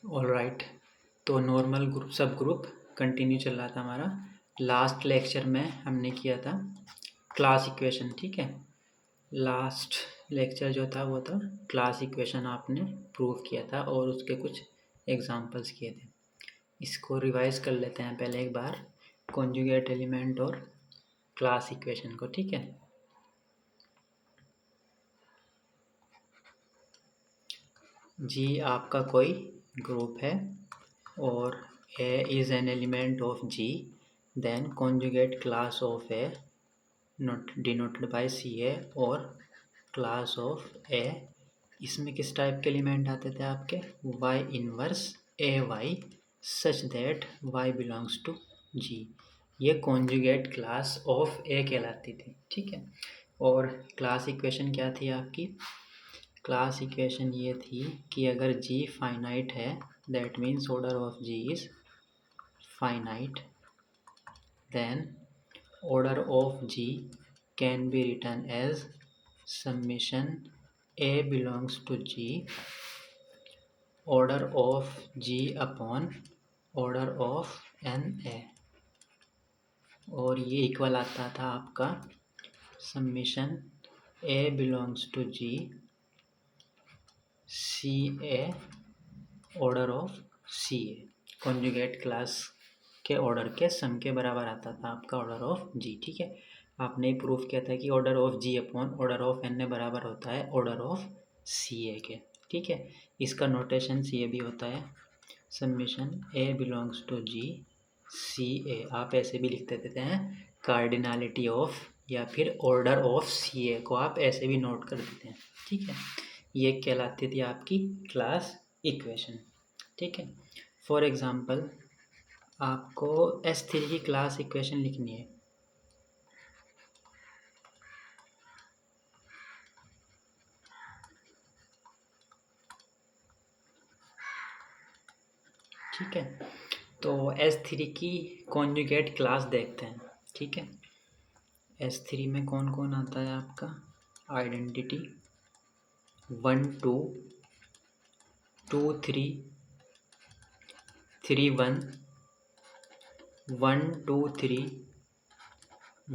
All right. तो normal group सब group continue चल रहा था हमारा। लास्ट लेक्चर में हमने किया था क्लास इक्वेशन, ठीक है। लास्ट लेक्चर जो था वो था क्लास इक्वेशन, आपने प्रूव किया था और उसके कुछ एग्जांपल्स किए थे। इसको रिवाइज कर लेते हैं पहले एक बार, कॉन्जुगेट एलिमेंट और क्लास इक्वेशन को, ठीक है। जी आपका कोई ग्रुप है और A is an element of G, then conjugate class of A not denoted by CA और class of A। इसमें किस टाइप के एलिमेंट आते थे आपके? Y inverse AY such that Y belongs to G। ये कॉन्जुगेट क्लास ऑफ A कहलाती थी, ठीक है। और क्लास इक्वेशन क्या थी आपकी? क्लास इक्वेशन ये थी कि अगर G फाइनाइट है, that means order of G is finite, then order of G can be written as summation A belongs to G order of G upon order of NA। और ये equal आता था आपका summation A belongs to G CA order of CA। Conjugate class के order के सम के बराबर आता था आपका ऑर्डर ऑफ जी, ठीक है। आपने प्रूफ किया था कि order of ji upon order of N बराबर होता है ऑर्डर ऑफ सी ए के, ठीक है। इसका नोटेशन सी ए भी होता है, समीशन ए बिलोंग्स टू जी सी ए। आप ऐसे भी लिख देते हैं कार्डिनलिटी ऑफ या फिर ऑर्डर ऑफ सी ए को आप ऐसे भी नोट कर देते हैं, ठीक है। ये कहलाती थी आपकी क्लास इक्वेशन, ठीक है। फॉर एग्ज़ाम्पल आपको S3 की क्लास इक्वेशन लिखनी है, ठीक है। तो S3 की कॉन्जुगेट क्लास देखते हैं, ठीक है। S3 में कौन कौन आता है आपका? आइडेंटिटी 1 2 2 3 3 1 1 2 3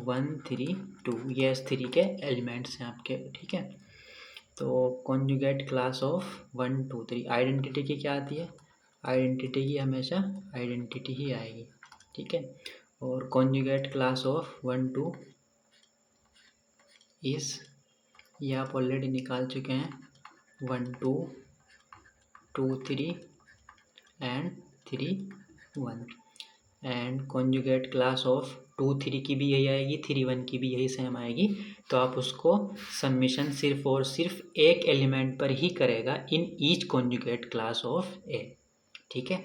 1 3 2, ये S3 के एलिमेंट्स हैं आपके, ठीक है। तो कॉन्जुगेट क्लास ऑफ 1 2 3 आइडेंटिटी की क्या आती है? आइडेंटिटी की हमेशा आइडेंटिटी ही आएगी, ठीक है। और कॉन्जुगेट क्लास ऑफ 1 2 इस, ये आप ऑलरेडी निकाल चुके हैं, 1 2 2 3 and 3 1। And conjugate class of 2 3 की भी यही आएगी, 3 1 की भी यही सेम आएगी। तो आप उसको सबमिशन सिर्फ और सिर्फ एक एलिमेंट पर ही करेगा in each conjugate class of a, ठीक है।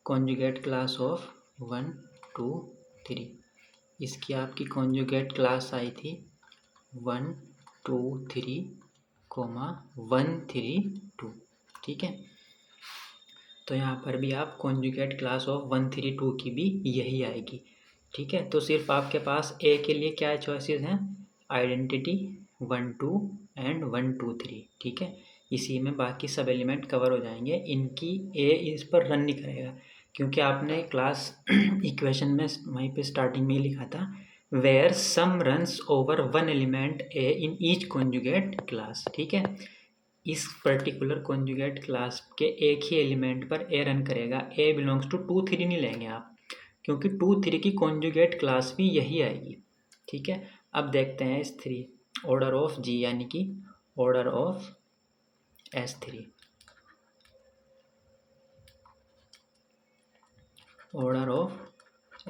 कॉन्जुगेट क्लास ऑफ 1 2 3, इसकी आपकी कॉन्जुगेट क्लास आई थी 1 2 3 1 3 2, ठीक है। तो यहाँ पर भी आप कॉन्जुगेट क्लास ऑफ 1 3 2 की भी यही आएगी, ठीक है। तो सिर्फ आपके पास ए के लिए क्या चॉइसेस हैं? आइडेंटिटी 1 2 एंड 1 2 3, ठीक है। इसी में बाकी सब एलिमेंट कवर हो जाएंगे, इनकी ए इस पर रन नहीं करेगा, क्योंकि आपने क्लास इक्वेशन में वहीं पे स्टार्टिंग में ही लिखा था where sum runs over one element A in each conjugate class, ठीक है। इस पर्टिकुलर कॉन्जुगेट क्लास के एक ही एलिमेंट पर ए रन करेगा। ए बिलोंग्स टू 2 3 नहीं लेंगे आप, क्योंकि 2 3 की कॉन्जुगेट क्लास भी यही आएगी, ठीक है। अब देखते हैं S3 ऑर्डर ऑफ जी, यानी कि order of S3। Order of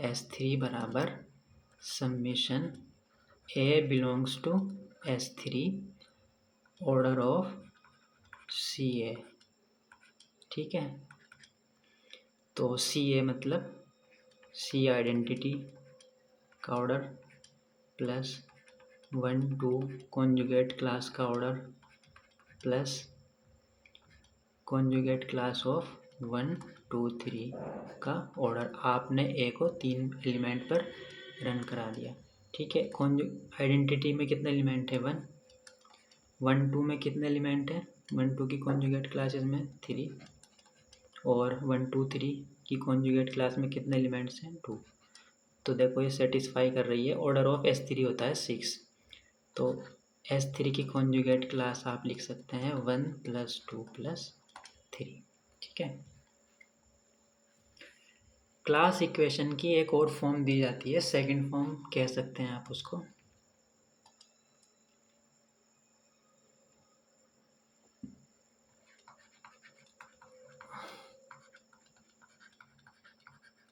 S3 बराबर summation a belongs to S3 order of C a, ठीक है। तो सी ए मतलब सी आइडेंटिटी का ऑर्डर प्लस 1 2 कॉन्जुगेट क्लास का order plus conjugate class of 1 2 3 का ऑर्डर। आपने ए को 3 एलिमेंट पर रन करा दिया, ठीक है। आइडेंटिटी में कितने एलिमेंट है? 1 1 2 में कितने एलिमेंट है? 1 2 की कॉन्जुगेट क्लास इसमें 3 और 1 2 3 की कॉन्जुगेट क्लास में कितने एलिमेंट्स हैं 2। तो देखो ये सेटिस्फाई कर रही है। ऑर्डर ऑफ S3 होता है 6, तो S3 की कॉन्जुगेट क्लास आप लिख सकते हैं 1 + 2 + 3। ठीक है। क्लास इक्वेशन की एक और फॉर्म दी जाती है, सेकंड फॉर्म कह सकते हैं आप उसको।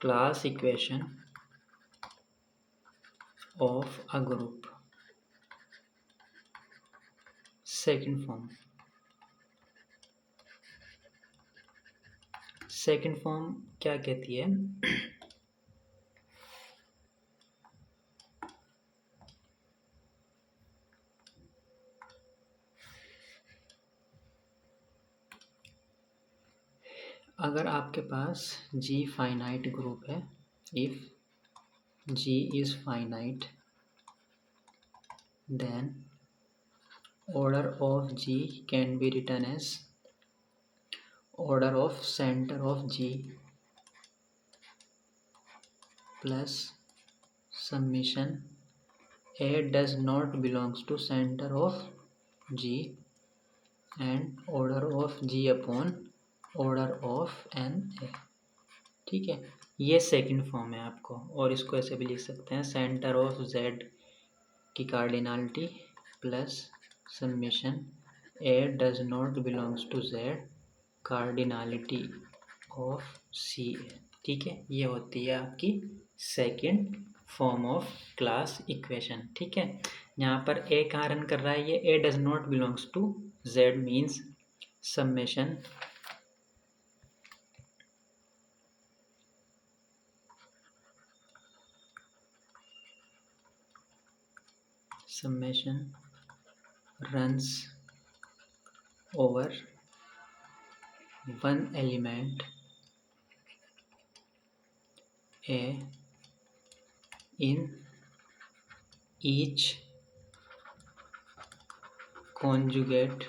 Class equation of a group, second form. Second form क्या कहती है? अगर आपके पास G फाइनाइट ग्रुप है, if G is finite, then order of G can be written as order of center of G plus summation A does not belongs to center of G and order of G upon order of NA। ठीक है, ये second form है आपको। और इसको ऐसे भी लिख सकते हैं, सेंटर ऑफ Z की cardinality plus summation A does not belongs to Z cardinality of CA। ठीक है, ये होती है आपकी second form of class equation. ठीक है, यहाँ पर A कहाँ रन कर रहा है, ये A does not belongs to Z means summation runs over one element A in each conjugate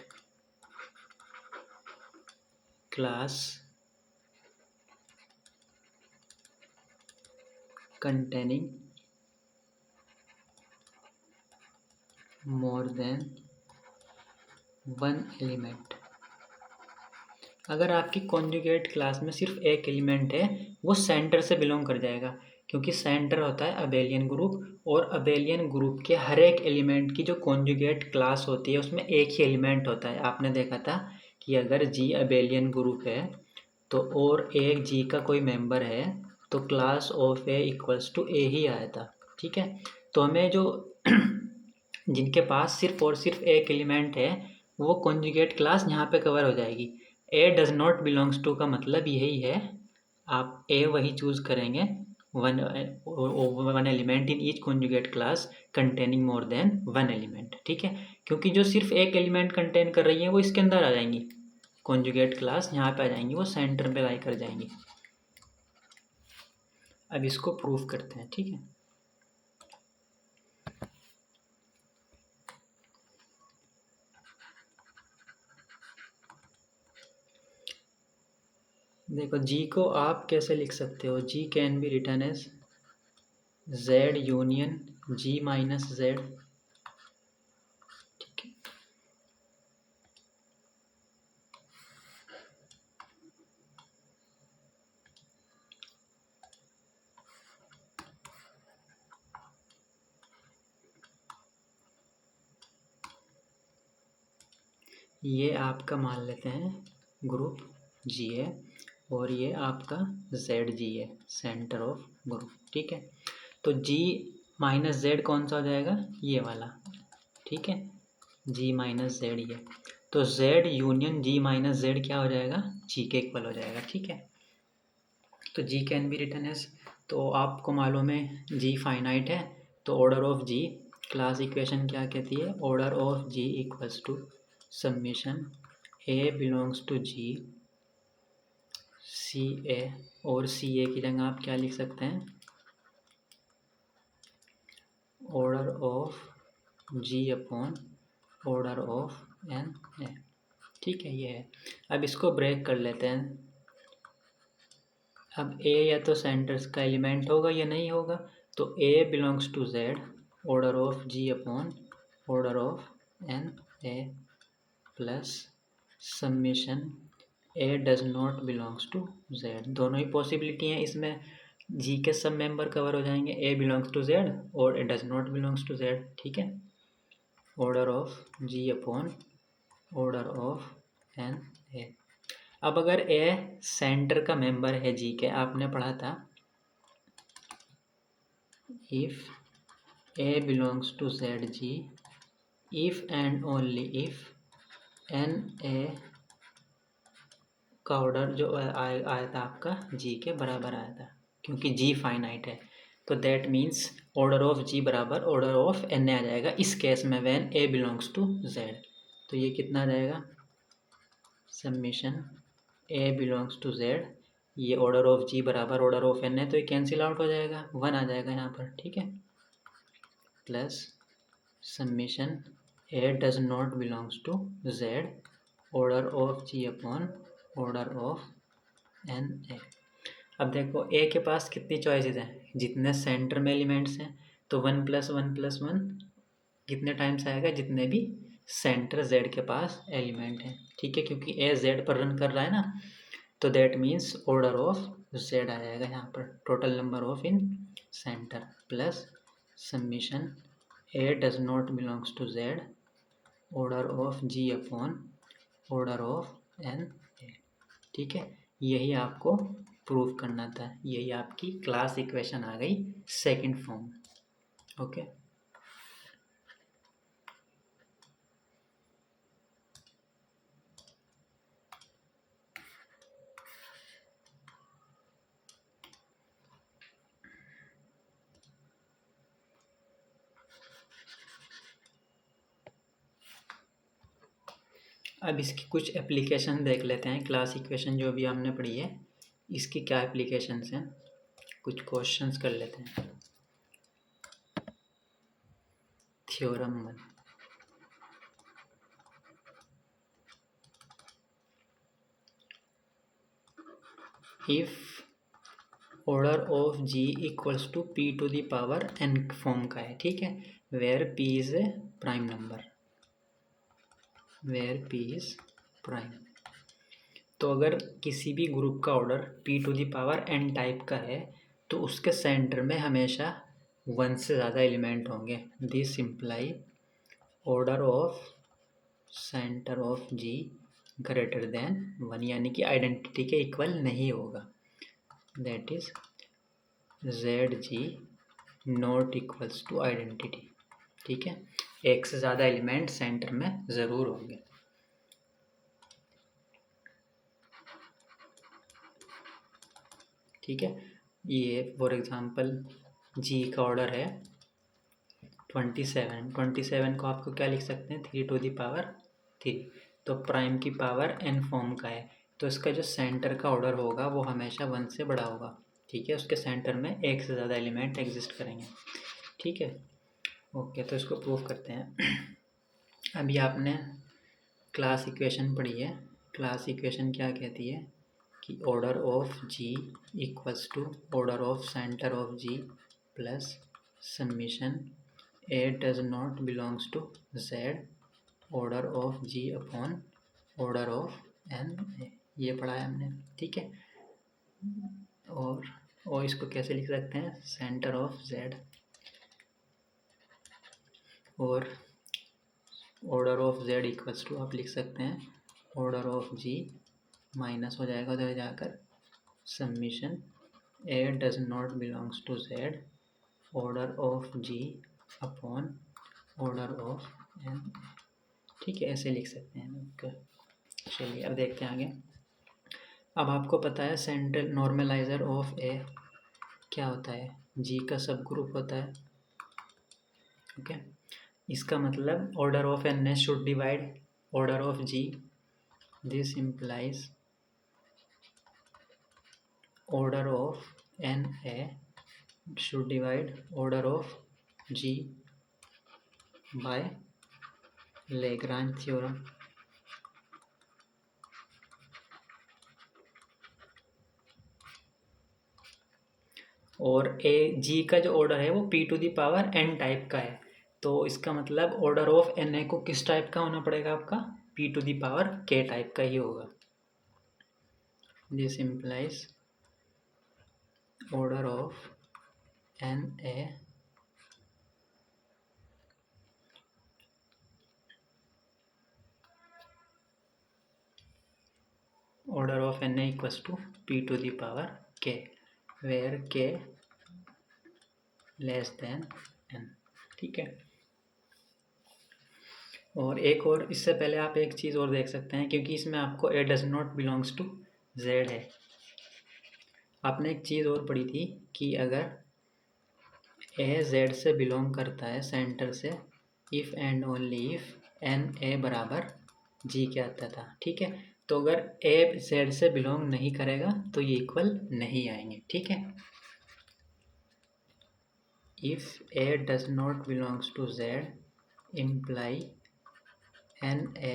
class containing more than one element। अगर आपकी कॉन्जुगेट क्लास में सिर्फ एक एलिमेंट है, वो सेंटर से बिलोंग कर जाएगा, क्योंकि सेंटर होता है अबेलियन ग्रुप, और अबेलियन ग्रुप के हर एक एलिमेंट की जो कॉन्जुगेट क्लास होती है उसमें एक ही एलिमेंट होता है। आपने देखा था कि अगर G अबेलियन ग्रुप है तो और एक G का कोई मेंबर है तो क्लास ऑफ A = A ही आया था। ठीक है, तो हमें जो जिनके पास सिर्फ और सिर्फ एक एलिमेंट है वो कॉन्जुगेट क्लास यहाँ पे कवर हो जाएगी। A does not belongs to का मतलब यही है, आप A वही चूज़ करेंगे, one element in each conjugate class containing more than one element. ठीक है, क्योंकि जो सिर्फ एक एलिमेंट कंटेन कर रही है वो इसके अंदर आ जाएंगी, कॉन्जुगेट क्लास यहाँ पे आ जाएंगी, वो सेंटर पे लाई कर जाएंगी। अब इसको प्रूफ करते हैं। ठीक है, देखो G को आप कैसे लिख सकते हो, G can be written as Z union G minus Z। ठीक है, ये आपका मान लेते हैं ग्रुप G है और ये आपका ZG है, सेंटर ऑफ ग्रुप। ठीक है, तो G माइनस Z कौन सा हो जाएगा, ये वाला। ठीक है, G माइनस Z ये, तो Z union G minus Z क्या हो जाएगा, G के इक्वल हो जाएगा। ठीक है, तो G can be written as, तो आपको मालूम है G फाइनाइट है, तो order of G class equation क्या कहती है, order of G = summation A belongs to G CA, और CA की जगह आप क्या लिख सकते हैं, order of G upon order of NA। ठीक है, ये है। अब इसको ब्रेक कर लेते हैं। अब ए या तो सेंटर्स का एलिमेंट होगा या नहीं होगा, तो a belongs to Z, order of ji upon order of N a plus summation A does not belongs to Z. दोनों ही पॉसिबिलिटी हैं इसमें, जी के सब मेंबर कवर हो जाएंगे, ए बिलोंग्स टू जेड और a does not belongs to Z. ठीक है, order of ji upon order of N A. अब अगर ए सेंटर का मेंबर है जी के, आपने पढ़ा था if A belongs to Z G, if and only if N ए का ऑर्डर जो आया था आपका जी के बराबर आया था, क्योंकि जी फाइनाइट है, तो दैट मीन्स ऑर्डर ऑफ जी बराबर ऑर्डर ऑफ एन ए आ जाएगा इस केस में when A belongs to Z. तो ये कितना आ जाएगा, summation A belongs to Z, ये ऑर्डर ऑफ जी बराबर ऑर्डर ऑफ एन है, तो ये कैंसिल आउट हो जाएगा, 1 आ जाएगा यहाँ पर। ठीक है, plus summation A does not belongs to Z, order of ji upon order of N A. अब देखो ए के पास कितनी चॉइसेस हैं, जितने सेंटर में एलिमेंट्स हैं, तो 1 + 1 + 1 कितने टाइम्स आएगा, जितने भी सेंटर जेड के पास एलिमेंट हैं। ठीक है, क्योंकि ए जेड पर रन कर रहा है ना, तो that means order of Z आ जाएगा यहाँ पर, total number of in center plus summation A does not belongs to Z, order of ji upon order of N a. ठीक है, यही आपको प्रूव करना था, यही आपकी क्लास इक्वेशन आ गई सेकंड फॉर्म। ओके, अब इसकी कुछ एप्लीकेशन देख लेते हैं। क्लास इक्वेशन जो भी हमने पढ़ी है, इसकी क्या एप्लीकेशंस हैं, कुछ क्वेश्चंस कर लेते हैं। Theorem 1, if order of G equals to P to the power N form का है। ठीक है, where P is a prime number, where P is prime. तो अगर किसी भी ग्रुप का order P to the power N type का है, तो उसके सेंटर में हमेशा 1 से ज़्यादा एलिमेंट होंगे। This imply order of centre of G greater than 1, यानी कि आइडेंटिटी के इक्वल नहीं होगा। That is Z G not equals to identity. ठीक है, एक से ज़्यादा एलिमेंट सेंटर में ज़रूर होंगे। ठीक है, ये फॉर एग्जांपल जी का ऑर्डर है 27, 27 को आपको क्या लिख सकते हैं, 3 टू द पावर 3, तो प्राइम की पावर एन फॉर्म का है, तो इसका जो सेंटर का ऑर्डर होगा वो हमेशा 1 से बड़ा होगा। ठीक है, उसके सेंटर में एक से ज़्यादा एलिमेंट एग्जिस्ट करेंगे। ठीक है, ओके, तो इसको प्रूव करते हैं। अभी आपने क्लास इक्वेशन पढ़ी है, क्लास इक्वेशन क्या कहती है कि order of G equals to order of centre of G plus summation A does not belongs to Z, order of ji upon order of N A. ये पढ़ा है हमने। ठीक है, और इसको कैसे लिख सकते हैं, सेंटर ऑफ जेड और order of Z equals to आप लिख सकते हैं ऑर्डर ऑफ जी, माइनस हो जाएगा उधर जाकर, summation A does not belongs to Z, order of ji upon order of N. ठीक है, ऐसे लिख सकते हैं। ओके, चलिए अब देखते हैं आगे। अब आपको पता है सेंट्रल नॉर्मलाइजर ऑफ ए क्या होता है, जी का सब ग्रुप होता है। ओके, इसका मतलब order of N A should divide order of G, this implies order of NA should divide order of G by Lagrange theorem। और जी का जो ऑर्डर है वो p⁴n टाइप का है। तो इसका मतलब ऑर्डर ऑफ na को किस टाइप का होना पड़ेगा आपका, p⁴k टाइप का ही होगा। This implies order of na equals to p⁴k where k less than n। ठीक है। और एक और, इससे पहले आप एक चीज़ और देख सकते हैं, क्योंकि इसमें आपको a does not belongs to z है। आपने एक चीज़ और पढ़ी थी कि अगर a z से बिलोंग करता है सेंटर से, if and only if n a बराबर g के आता था। ठीक है। तो अगर a z से बिलोंग नहीं करेगा तो ये इक्वल नहीं आएंगे। ठीक है। If a does not belongs to z imply na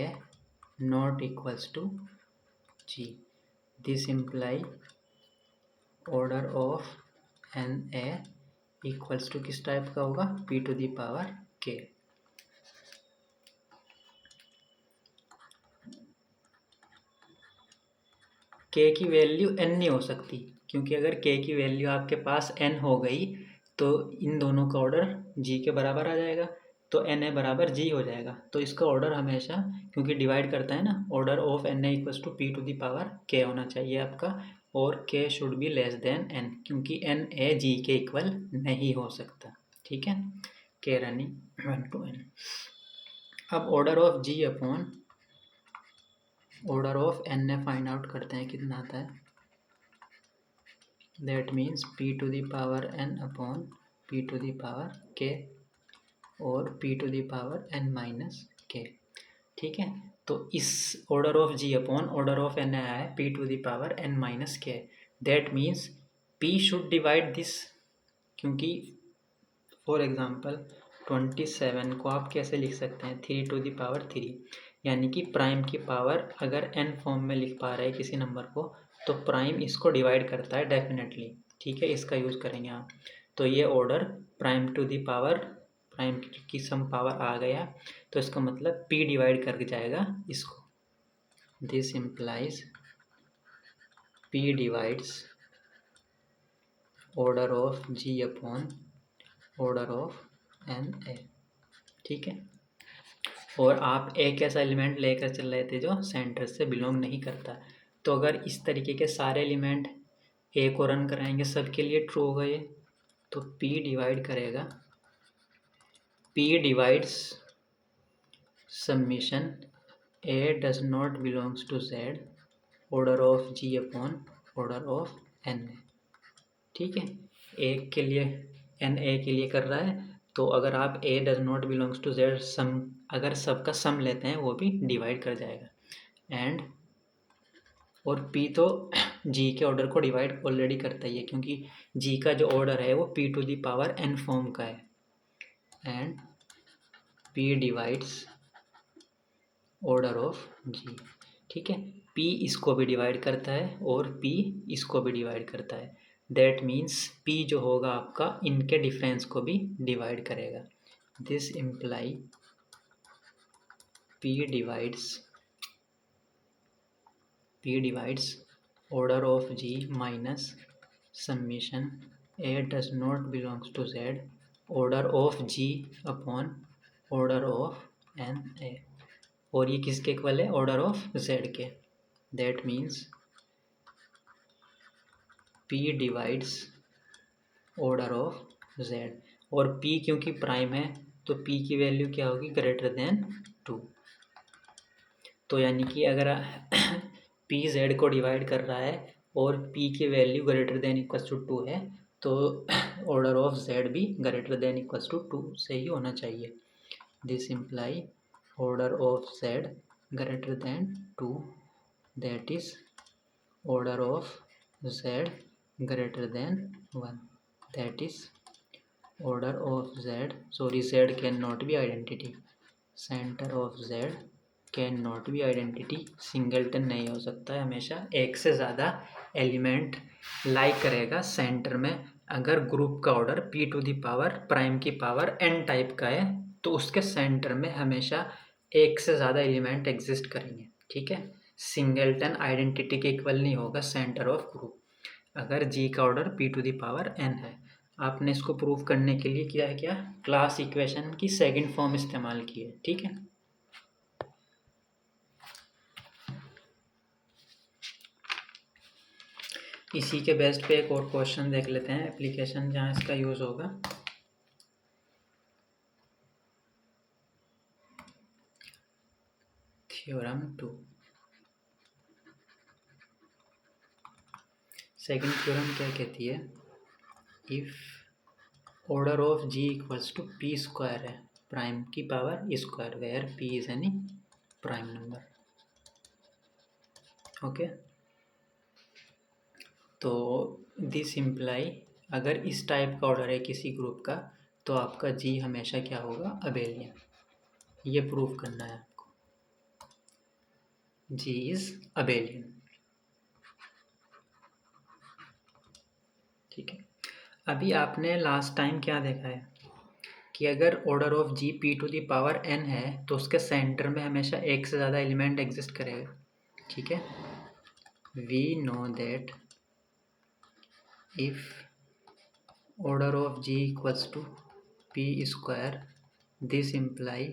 not equals to g। This imply order of na equals to किस टाइप का होगा, p⁴k। k की वैल्यू n नहीं हो सकती, क्योंकि अगर k की वैल्यू आपके पास n हो गई तो इन दोनों का ऑर्डर g के बराबर आ जाएगा, तो na बराबर g हो जाएगा। तो इसका ऑर्डर हमेशा, क्योंकि डिवाइड करता है ना, order of na equals to p⁴k होना चाहिए आपका, और k should be less than n, क्योंकि na g के इक्वल नहीं हो सकता। ठीक है। k running 1 to n। अब order of g upon order of na find out करते हैं कितना आता है। That means p⁴n upon p⁴k और p⁴n-k। ठीक है। तो इस order of g upon order of n आया है p⁴n-k। That means p should divide this, क्योंकि फॉर एग्जांपल 27 को आप कैसे लिख सकते हैं, 3⁴, यानी कि प्राइम की पावर अगर n फॉर्म में लिख पा रहे हैं किसी नंबर को, तो प्राइम इसको डिवाइड करता है डेफिनेटली। ठीक है। इसका यूज़ करेंगे आप। तो ये ऑर्डर प्राइम की सम पावर आ गया, तो इसका मतलब p डिवाइड कर जाएगा इसको। This implies p divides order of g upon order of na। ठीक है। और आप एक ऐसा एलिमेंट लेकर चल रहे थे जो सेंटर से बिलोंग नहीं करता, तो अगर इस तरीके के सारे एलिमेंट ए को रन कराएंगे, सबके लिए ट्रू होगा ये, तो p डिवाइड करेगा, p divides summation a does not belongs to z order of g upon order of na। ठीक है। एक के लिए na के लिए कर रहा है, तो अगर आप a does not belongs to z sum, अगर सबका सम लेते हैं वो भी डिवाइड कर जाएगा। एंड और p तो g के ऑर्डर को डिवाइड ऑलरेडी करता ही है, क्योंकि g का जो ऑर्डर है वो p⁴n फॉर्म का है। And p divides order of g। ठीक है। p इसको भी डिवाइड करता है और p इसको भी डिवाइड करता है। दैट मीन्स p जो होगा आपका इनके डिफरेंस को भी डिवाइड करेगा। This imply p divides order of g minus summation a does not belongs to z order of g upon order of na। और ये किसके इक्वल है, ऑर्डर ऑफ z के। That means p divides order of z, और p क्योंकि prime है तो p की वैल्यू क्या होगी, ग्रेटर देन 2। तो यानी कि अगर p z को डिवाइड कर रहा है और p की value greater than equals to 2 है, तो ऑर्डर ऑफ z भी ग्रेटर देन इक्वल्स टू 2 से ही होना चाहिए। This imply order of z greater than 2, that is order of z greater than 1, that is order of z, sorry z cannot be identity, center of z cannot be identity, singleton नहीं हो सकता है, हमेशा एक से ज़्यादा element like करेगा centre में अगर ग्रुप का order p to the power prime की पावर n टाइप का है तो उसके सेंटर में हमेशा एक से ज़्यादा एलिमेंट एग्जिस्ट करेंगे, ठीक है। सिंगलटन आइडेंटिटी के इक्वल नहीं होगा सेंटर ऑफ ग्रुप अगर g का order p to the power n है। आपने इसको प्रूव करने के लिए क्या है, क्या क्लास इक्वेशन की सेकंड फॉर्म इस्तेमाल की है, ठीक है। इसी के बेस्ट पे एक और क्वेश्चन देख लेते हैं, एप्लीकेशन जहाँ इसका यूज़ होगा। थ्योरम 2 सेकंड थ्योरम क्या कहती है, if order of g equals to p square है प्राइम की power square where p is any prime number, okay. तो दिस इम्प्लाई अगर इस टाइप का ऑर्डर है किसी ग्रुप का तो आपका g हमेशा क्या होगा, अबेलियन। ये प्रूव करना है आपको, g इज अबेलियन, ठीक है। अभी आपने लास्ट टाइम क्या देखा है कि अगर order of g p to the power n है तो उसके सेंटर में हमेशा एक से ज़्यादा एलिमेंट एग्जिस्ट करेगा, ठीक है। We know that if order of g equals to p square this imply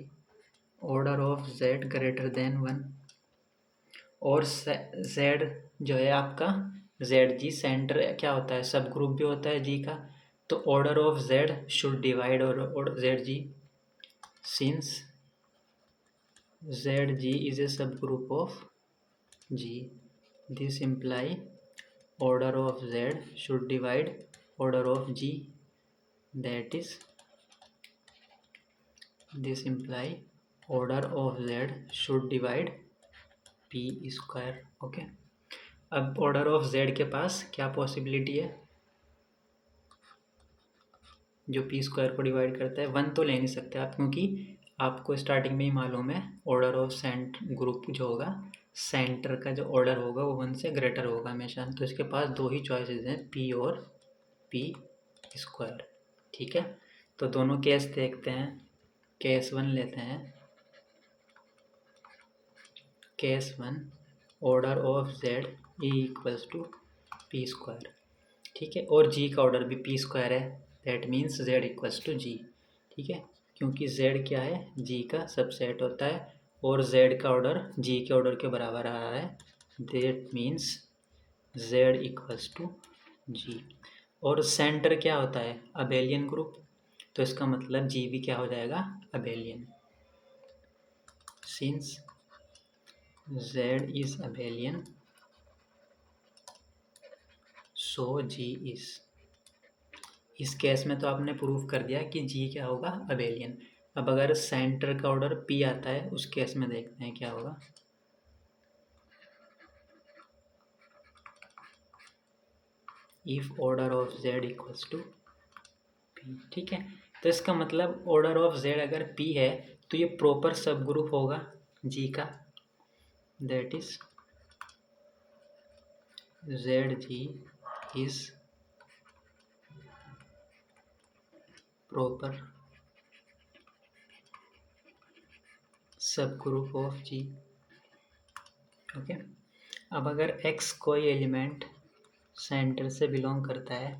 order of z greater than 1 और z जो है आपका zg सेंटर क्या होता है, सब ग्रुप भी होता है g का, तो order of z should divide और zg since zg is a subgroup of g this imply order of z should divide order of g that is this imply order of z should divide p square, okay. अब order of z के पास क्या possibility है जो p square को divide करता है, 1 तो ले नहीं सकते आप क्योंकि आपको स्टार्टिंग में ही मालूम है ऑर्डर ऑफ ग्रुप जो होगा सेंटर का जो ऑर्डर होगा वो 1 से ग्रेटर होगा हमेशा, तो इसके पास दो ही चॉइसेस हैं p और p स्क्वायर, ठीक है। तो दोनों केस देखते हैं, केस 1 लेते हैं, case 1 order of z equals to p square, ठीक है, और g का ऑर्डर भी p स्क्वायर है, that means z equals to g, ठीक है, क्योंकि z क्या है, g का सबसेट होता है और z का ऑर्डर g के ऑर्डर के बराबर आ रहा है, that means z equals to g। और सेंटर क्या होता है, अबेलियन ग्रुप, तो इसका मतलब g भी क्या हो जाएगा, abelian, since z is abelian so g is। इस केस में तो आपने प्रूव कर दिया कि g क्या होगा, अबेलियन। अब अगर सेंटर का ऑर्डर p आता है उस केस में देखते हैं क्या होगा। If order of z equals to p, ठीक है, तो इसका मतलब ऑर्डर ऑफ z अगर p है तो ये प्रॉपर सब ग्रुप होगा g का, that is zg is proper सब ग्रुप ऑफ g, ओके। अब अगर x कोई एलिमेंट सेंटर से बिलोंग करता है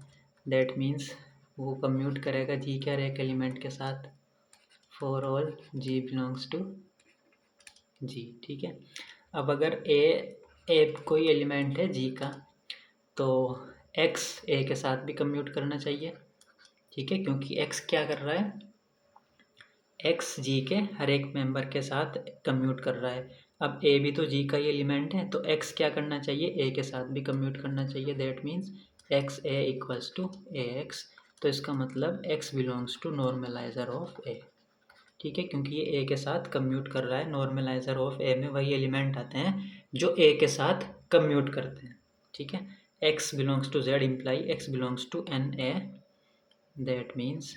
दैट मीन्स वो कम्यूट करेगा g के हर एक एलिमेंट के साथ for all g belongs to g, ठीक है। अब अगर a कोई एलिमेंट है g का तो x a के साथ भी कम्यूट करना चाहिए, ठीक है, क्योंकि x क्या कर रहा है, x g के हर एक मेंबर के साथ कम्यूट कर रहा है। अब a भी तो g का ही एलिमेंट है तो x क्या करना चाहिए, a के साथ भी कम्यूट करना चाहिए, that means x a equals to a x. तो इसका मतलब x belongs to normaliser of a, ठीक है, क्योंकि ये a के साथ कम्यूट कर रहा है, नॉर्मलाइजर ऑफ a में वही एलिमेंट आते हैं जो a के साथ कम्यूट करते हैं, ठीक है। x belongs to z imply x belongs to N a, that means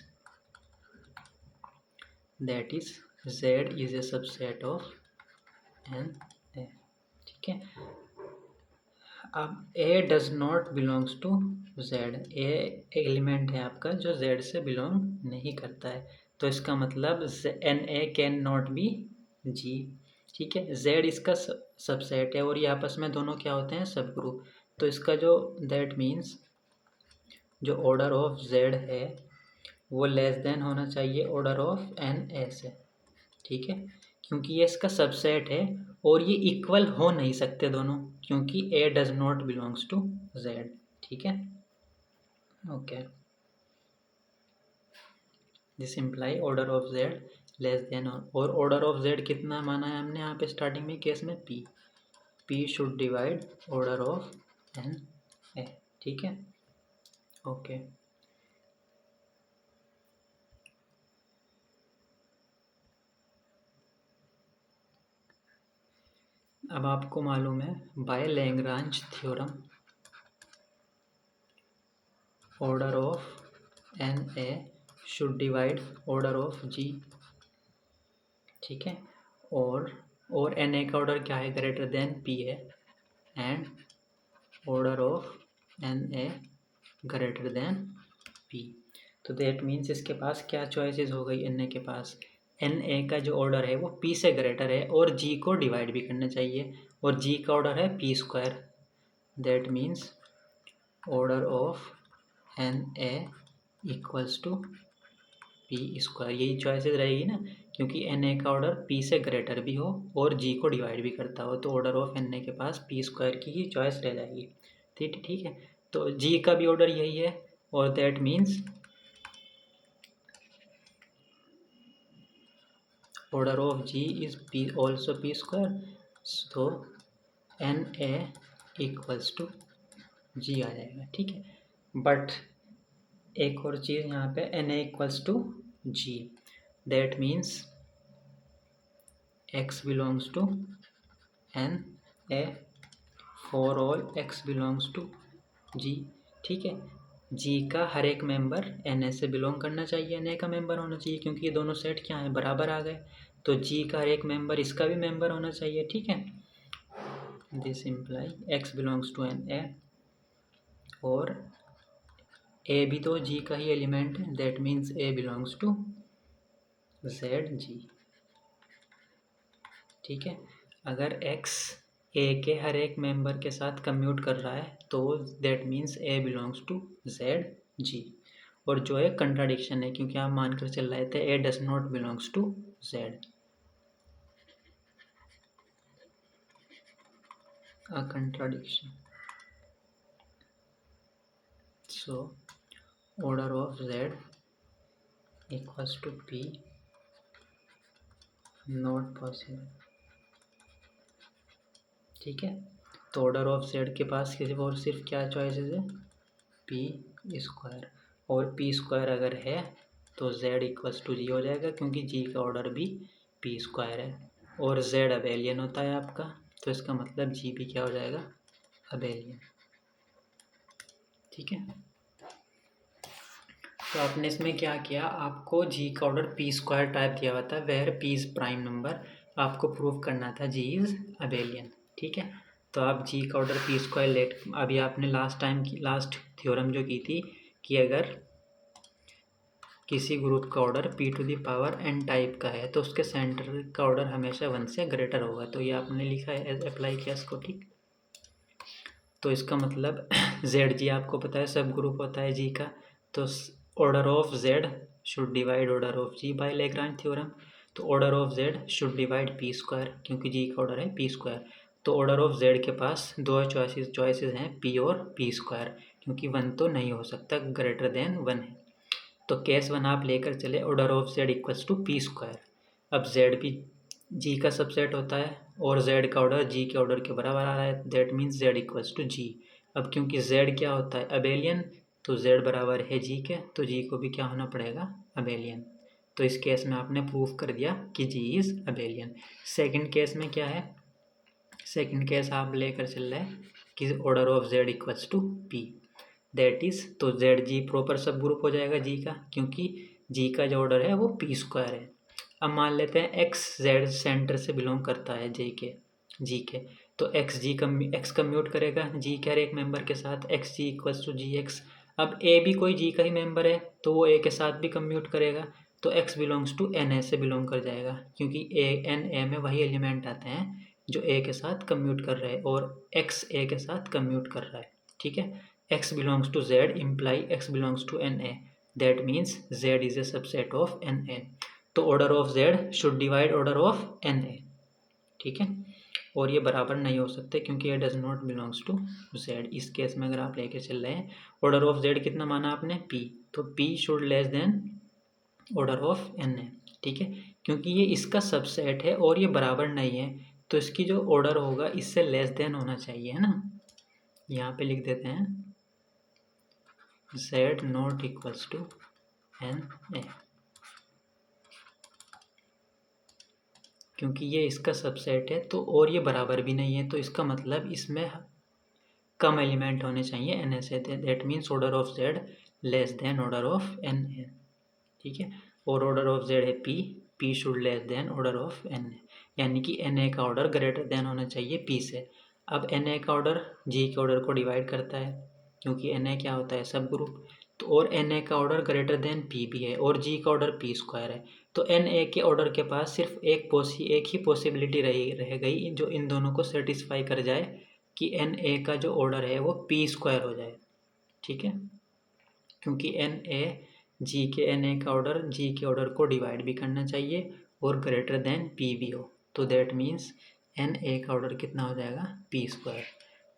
that is z is a subset of n a, ठीक है। अब a does not belongs to Z, a element है आपका जो जेड से बिलोंग नहीं करता है, तो इसका मतलब N a can not be G. ठीक है, जेड इसका सबसेट है और ये आपस में दोनों क्या होते हैं, सब ग्रुप। तो इसका जो दैट मीन्स जो ऑर्डर ऑफ जेड है वो लेस देन होना चाहिए ऑर्डर ऑफ एन ए से। ठीक है, क्योंकि ये इसका सबसेट है और ये इक्वल हो नहीं सकते दोनों, क्योंकि a does not belongs to Z. ठीक है, okay, this imply order of Z less than, और ऑर्डर ऑफ जेड कितना माना है हमने यहाँ पे स्टार्टिंग में केस में, p, p should divide order of N a. ठीक है, ओके। अब आपको मालूम है by Lagrange theorem order of N A should divide order of G. ठीक है, और एन ए का ऑर्डर क्या है, ग्रेटर देन पी है, and order of N a greater than p. तो दैट मीन्स इसके पास क्या चॉइसेस हो गई, एन ए के पास, एन ए का जो ऑर्डर है वो पी से ग्रेटर है और जी को डिवाइड भी करना चाहिए, और जी का ऑर्डर है P square. That means order of N A equals to P square, यही चॉइसेस रहेगी ना, क्योंकि एन ए का ऑर्डर पी से ग्रेटर भी हो और जी को डिवाइड भी करता हो, तो ऑर्डर ऑफ एन ए के पास पी स्क्वायर की ही चॉइस रह जाएगी। ठीक है, तो जी का भी ऑर्डर यही है, और that means order of g is p also p square, तो n A equals to g आ जाएगा। ठीक है, बट एक और चीज़ यहाँ पे, n A equals to g, that means x belongs to n a for all x belongs to g। ठीक है, g का हर एक मेंबर n a से बिलोंग करना चाहिए, n a का मेंबर होना चाहिए, क्योंकि ये दोनों सेट क्या है, बराबर आ गए, तो g का हर एक मेंबर इसका भी मेंबर होना चाहिए। ठीक है, this imply x belongs to n a, और a भी तो g का ही एलिमेंट है, that means a belongs to z g। ठीक है, अगर x a के हर एक मेंबर के साथ कम्यूट कर रहा है तो that means a belongs to z g, और जो है कंट्राडिक्शन है, क्योंकि आप मानकर चल रहे थे a does not belongs to z, a contradiction। so order of z equals to p not possible। ठीक है, तो ऑर्डर ऑफ जेड के पास किसी और सिर्फ क्या चॉइसेस है, पी स्क्वायर, और पी स्क्वायर अगर है तो जेड इक्वल्स टू जी हो जाएगा, क्योंकि जी का ऑर्डर भी पी स्क्वायर है, और जेड अबेलियन होता है आपका, तो इसका मतलब जी भी क्या हो जाएगा, अबेलियन। ठीक है, तो आपने इसमें क्या किया, आपको जी का ऑर्डर पी स्क्वायर टाइप दिया हुआ था, where P is prime number, आपको प्रूव करना था जी इज अबेलियन। ठीक है, तो आप जी का ऑर्डर पी स्क्वायर लेट, अभी आपने लास्ट थ्योरम जो की थी कि अगर किसी ग्रुप का order P to the power N type का है तो उसके सेंटर का ऑर्डर हमेशा 1 से ग्रेटर होगा, तो ये आपने लिखा है, अप्लाई किया इसको। ठीक, तो इसका मतलब जेड जी आपको पता है सब ग्रुप होता है जी का, तो order of Z should divide order of G by Lagrange theorem, तो order of Z should divide p square, क्योंकि जी का ऑर्डर है पी स्क्वायर, तो ऑर्डर ऑफ जेड के पास दो चॉइसेस हैं, पी और पी स्क्वायर, क्योंकि 1 तो नहीं हो सकता, ग्रेटर देन 1 है, तो केस 1 आप लेकर चले, order of Z equals to P square. अब जेड भी जी का सबसेट होता है और जेड का ऑर्डर जी के ऑर्डर के बराबर आ रहा है, that means Z equals to G. अब क्योंकि जेड क्या होता है, अबेलियन, तो जेड बराबर है जी के, तो जी को भी क्या होना पड़ेगा, अबेलियन। तो इस केस में आपने प्रूफ कर दिया कि जी इज़ अबेलियन। सेकंड केस में क्या है, सेकंड केस आप लेकर चल रहे हैं कि order of Z equals to p, that is, तो जेड जी प्रॉपर सब ग्रुप हो जाएगा जी का, क्योंकि जी का जो ऑर्डर है वो पी स्क्वायर है। अब मान लेते हैं एक्स जेड सेंटर से बिलोंग करता है जी के, तो एक्स कम्यूट करेगा जी के हर एक मेंबर के साथ, x g equals to g x. अब ए भी कोई जी का ही मेंबर है तो वो ए के साथ भी कम्यूट करेगा, तो x belongs to N a से बिलोंग कर जाएगा, क्योंकि ए एन ए में वही एलिमेंट आते हैं जो ए के साथ कम्यूट कर रहे हैं और एक्स ए के साथ कम्यूट कर रहा है। ठीक है, x belongs to Z imply x belongs to N a, that means Z is a subset of N a. तो order of Z should divide order of N a. ठीक है, और ये बराबर नहीं हो सकते क्योंकि ये does not belongs to z. इस केस में अगर आप लेके चल रहे हैं ऑर्डर ऑफ जेड कितना माना आपने पी, तो p should less than order of N a. ठीक है, क्योंकि ये इसका सबसेट है और ये बराबर नहीं है तो इसकी जो ऑर्डर होगा इससे लेस देन होना चाहिए, है ना। यहाँ पे लिख देते हैं z not equals to N a, क्योंकि ये इसका सबसेट है तो और ये बराबर भी नहीं है तो इसका मतलब इसमें कम एलिमेंट होने चाहिए एन ए से, that means order of Z less than order of N a. ठीक है, और ऑर्डर ऑफ जेड है p, p should less than order of N a, यानी कि एन ए का ऑर्डर ग्रेटर देन होना चाहिए पी से। अब एन ए का ऑर्डर जी के ऑर्डर को डिवाइड करता है क्योंकि एन ए क्या होता है सब ग्रुप, तो और एन ए का ऑर्डर ग्रेटर देन पी भी है और जी का ऑर्डर पी स्क्वायर है, तो एन ए के ऑर्डर के पास सिर्फ एक ही पॉसिबिलिटी रह गई जो इन दोनों को सेटिस्फाई कर जाए कि एन ए का जो ऑर्डर है वो पी स्क्वायर हो जाए। ठीक है, क्योंकि एन ए जी के एन ए का ऑर्डर जी के ऑर्डर को डिवाइड भी करना चाहिए और ग्रेटर देन पी भी हो, तो दैट मीन्स एन ए का ऑर्डर कितना हो जाएगा पी स्क्वायर।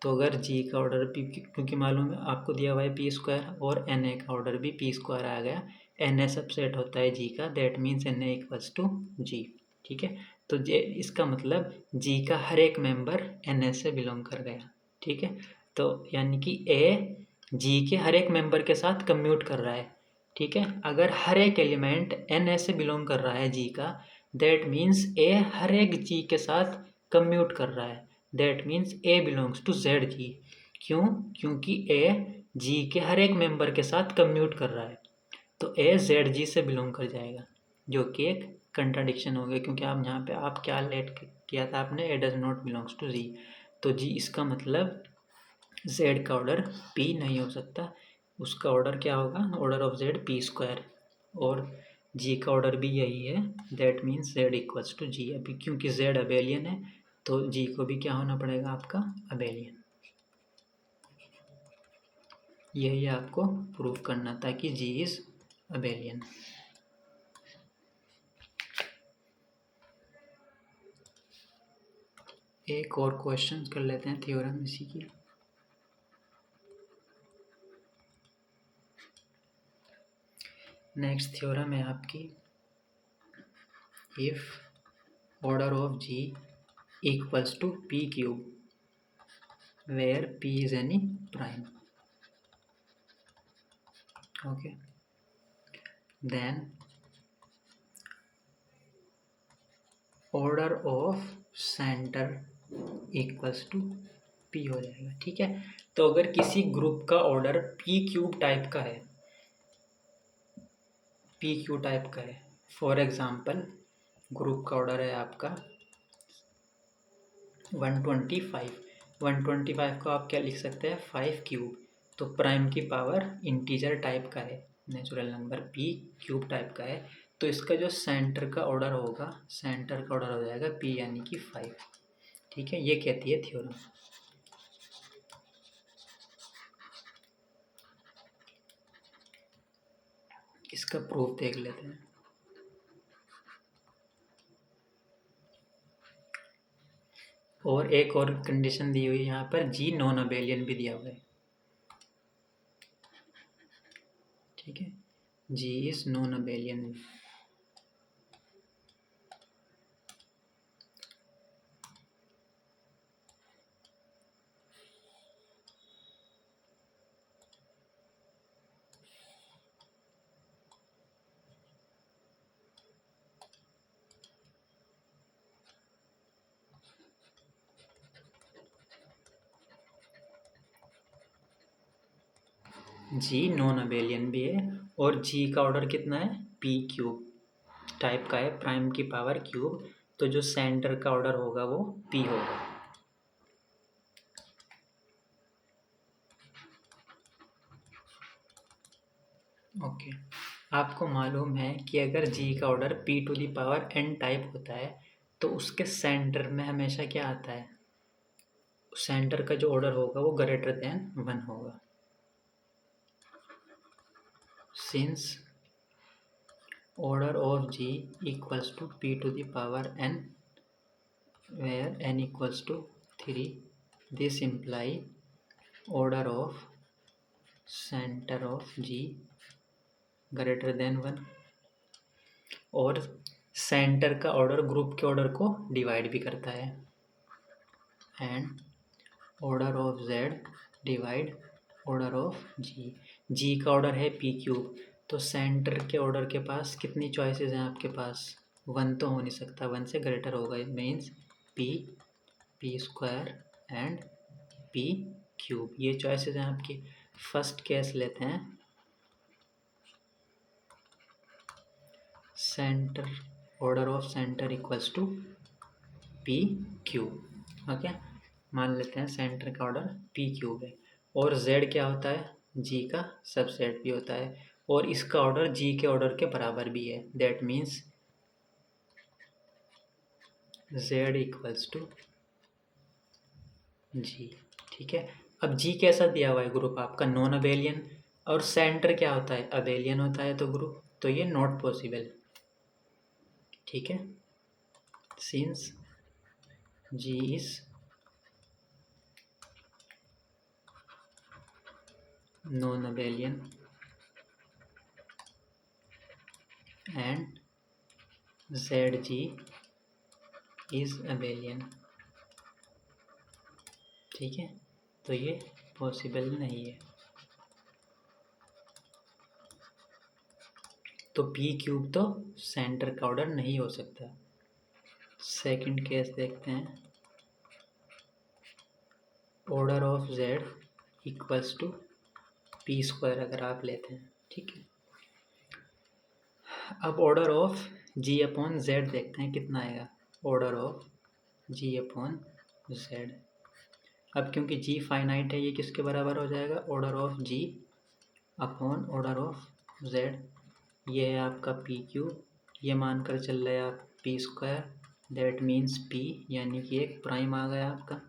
तो अगर जी का ऑर्डर पी, क्योंकि मालूम है आपको दिया हुआ है पी स्क्वायर और एन ए का ऑर्डर भी पी स्क्वायर आ गया, एन ए सबसेट होता है जी का, that means N A equals to G. ठीक है, तो जे इसका मतलब जी का हर एक मेंबर एन ए से बिलोंग कर गया। ठीक है, तो यानी कि ए जी के हर एक मेंबर के साथ कम्यूट कर रहा है। ठीक है, अगर हर एक एलिमेंट एन ए से बिलोंग कर रहा है जी का, दैट मीन्स ए हर एक जी के साथ कम्यूट कर रहा है, that means a belongs to Z G. क्यों? क्योंकि ए जी के हर एक मेंबर के साथ कम्यूट कर रहा है, तो ए जेड जी से बिलोंग कर जाएगा, जो कि एक कंट्राडिक्शन हो गया क्योंकि आप यहाँ पे आप क्या लेट किया था आपने, ए डज नॉट बिलोंग्स टू जी, तो जी इसका मतलब जेड का ऑर्डर पी नहीं हो सकता, उसका ऑर्डर क्या होगा order of Z p square, और जी का ऑर्डर भी यही है, that means Z equals to G. अभी क्योंकि जेड अबेलियन है तो जी को भी क्या होना पड़ेगा आपका अबेलियन। यही आपको प्रूफ करना था कि जी इज अबेलियन। एक और क्वेश्चन कर लेते हैं थ्योरम इसी की। नेक्स्ट थ्योरम है आपकी, if order of G equals to P cube where P is any prime, okay, then order of center equals to P हो जाएगा। ठीक है, तो अगर किसी ग्रुप का ऑर्डर P क्यूब टाइप का है, P क्यू टाइप का है, फॉर एग्जाम्पल ग्रुप का ऑर्डर है आपका 125, 125 को आप क्या लिख सकते हैं 5 क्यूब, तो प्राइम की पावर इंटीजर टाइप का है, natural number P cube type का है, तो इसका जो सेंटर का ऑर्डर होगा, सेंटर का ऑर्डर हो जाएगा पी यानी कि 5। ठीक है, ये कहती है थ्योरम। इसका प्रूफ देख लेते हैं। और एक और कंडीशन दी हुई है यहाँ पर, जी नॉन अबेलियन भी दिया हुआ है। ठीक है, G is non abelian. G non abelian भी है और जी का ऑर्डर कितना है पी क्यूब टाइप का है, प्राइम की पावर क्यूब, तो जो सेंटर का ऑर्डर होगा वो पी होगा। ओके, आपको मालूम है कि अगर जी का order p to the power n type होता है तो उसके सेंटर में हमेशा क्या आता है, सेंटर का जो ऑर्डर होगा वो ग्रेटर देन 1 होगा। Since order of g equals to p to the power n where n equals to 3, this imply order of center of g greater than 1 और सेंटर का ऑर्डर ग्रुप के order को divide भी करता है। And order of z divide order of g का order है p cube, तो सेंटर के ऑर्डर के पास कितनी चॉइसेस हैं आपके पास, 1 तो हो नहीं सकता, 1 से ग्रेटर होगा, it means p square and p cube, ये चॉइसेस हैं आपकी। फर्स्ट केस लेते हैं, centre order of centre equals to p cube. Okay, मान लेते हैं सेंटर का ऑर्डर p क्यूब है और z क्या होता है, g का सबसेट भी होता है और इसका ऑर्डर g के ऑर्डर के बराबर भी है, that means z equals to g। ठीक है, अब g कैसा दिया हुआ है ग्रुप आपका, नॉन अबेलियन, और सेंटर क्या होता है, अबेलियन होता है, तो ग्रुप तो ये नॉट पॉसिबल। ठीक है, since g is non abelian and zg is abelian. ठीक है, तो ये पॉसिबल नहीं है, तो p क्यूब तो सेंटर का ऑर्डर नहीं हो सकता। सेकंड केस देखते हैं, order of z equals to p square अगर आप लेते हैं। ठीक है, अब order of g upon z देखते हैं कितना आएगा, order of g upon z। अब क्योंकि g फाइनाइट है, ये किसके बराबर हो जाएगा, order of g upon order of z। ये है आपका p क्यूब, ये मानकर चल रहे आप p square, that means p, यानी कि एक प्राइम आ गया आपका।